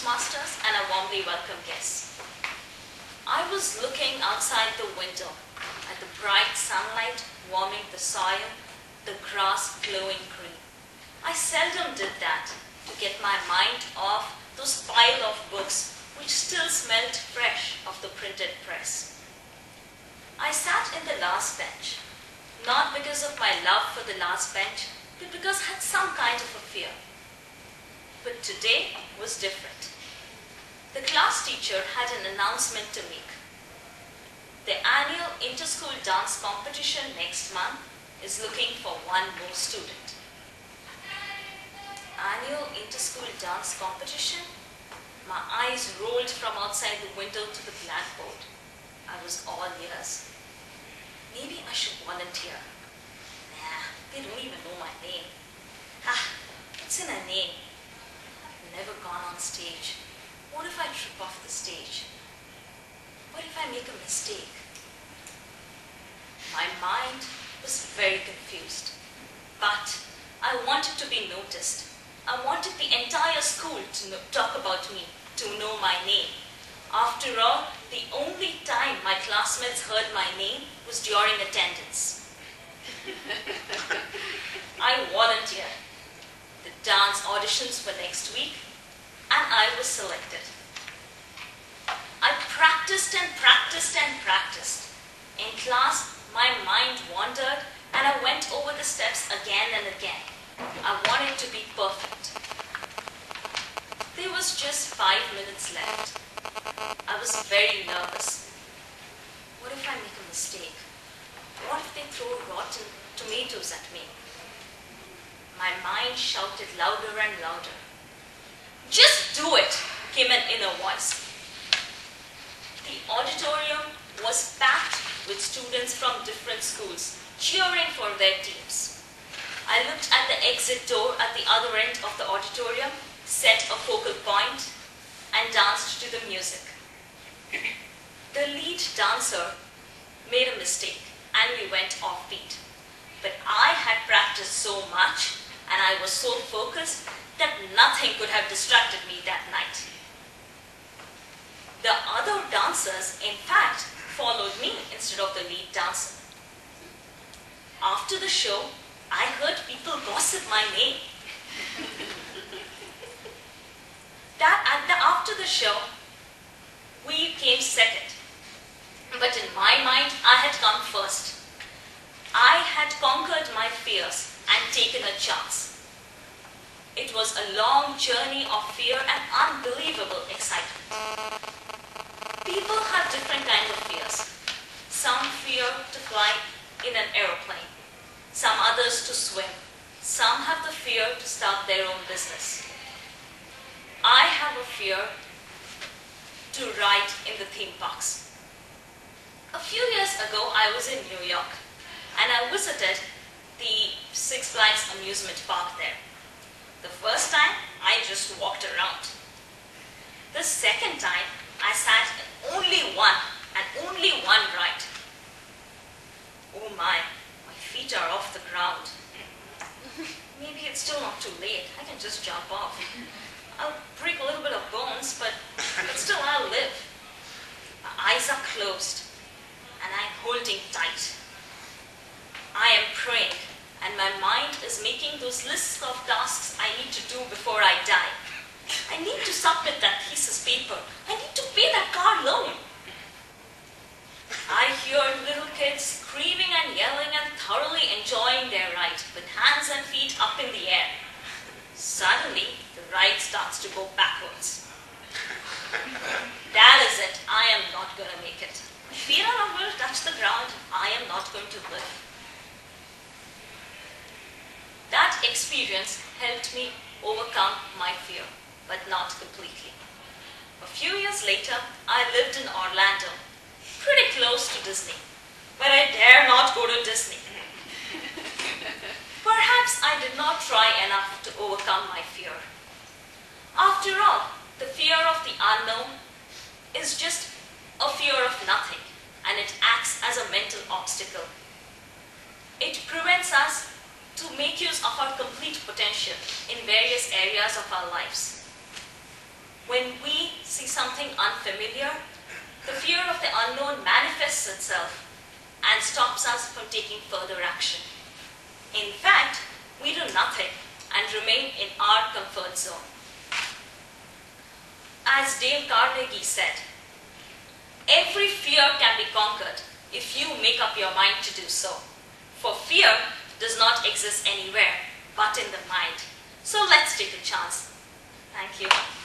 Toastmasters and a warmly welcome guest. I was looking outside the window at the bright sunlight warming the soil, the grass glowing green. I seldom did that to get my mind off those pile of books which still smelled fresh of the printed press. I sat in the last bench, not because of my love for the last bench, but because I had some kind of a fear. But today was different. The class teacher had an announcement to make. The annual inter-school dance competition next month is looking for one more student. Annual inter-school dance competition? My eyes rolled from outside the window to the blackboard. I was all ears. Maybe I should volunteer. Nah, they don't even know my name. What's in a name? I've never gone on stage. What if I trip off the stage? What if I make a mistake? My mind was very confused. But I wanted to be noticed. I wanted the entire school to talk about me, to know my name. After all, the only time my classmates heard my name was during attendance. I volunteered. The dance auditions were next week, and I was selected. I practiced and practiced and practiced. In class, my mind wandered, and I went over the steps again and again. I wanted to be perfect. There was just 5 minutes left. I was very nervous. What if I make a mistake? What if they throw rotten tomatoes at me? My mind shouted louder and louder. Just do it, came an inner voice. The auditorium was packed with students from different schools, cheering for their teams. I looked at the exit door at the other end of the auditorium, set a focal point, and danced to the music. The lead dancer made a mistake, and we went off beat. But I had practiced so much, and I was so focused that nothing could have distracted me that night. The other dancers, in fact, followed me instead of the lead dancer. After the show, I heard people gossip my name. After the show, we came second. But in my mind, I had come first. I had conquered my fears and taken a chance. It was a long journey of fear and unbelievable excitement. People have different kinds of fears. Some fear to fly in an aeroplane. Some others to swim. Some have the fear to start their own business. I have a fear to ride in the theme parks. A few years ago, I was in New York and I visited the Six Flags amusement park there. The first time, I just walked around. The second time, I sat in only one ride. Oh my feet are off the ground. Maybe it's still not too late. I can just jump off. I'll break a little bit of bones, but still I'll live. My eyes are closed, and I'm holding tight. I am praying, and my mind is making those lists of tasks I need to do before I die. I need to submit that thesis paper. I need to pay that car loan. I hear little kids screaming and yelling and thoroughly enjoying their ride with hands and feet up in the air. Suddenly, the ride starts to go backwards. That is it. I am not going to make it. My feet are not going to touch the ground. I am not going to live. That experience helped me overcome my fear, but not completely. A few years later, I lived in Orlando, pretty close to Disney, but I dare not go to Disney. Perhaps I did not try enough to overcome my fear. After all, the fear of the unknown is just a fear of nothing, and it acts as a mental obstacle. It prevents us to make use of our complete potential in various areas of our lives. When see something unfamiliar, the fear of the unknown manifests itself and stops us from taking further action. In fact, we do nothing and remain in our comfort zone. As Dale Carnegie said, every fear can be conquered if you make up your mind to do so. For fear does not exist anywhere but in the mind. So let's take a chance. Thank you.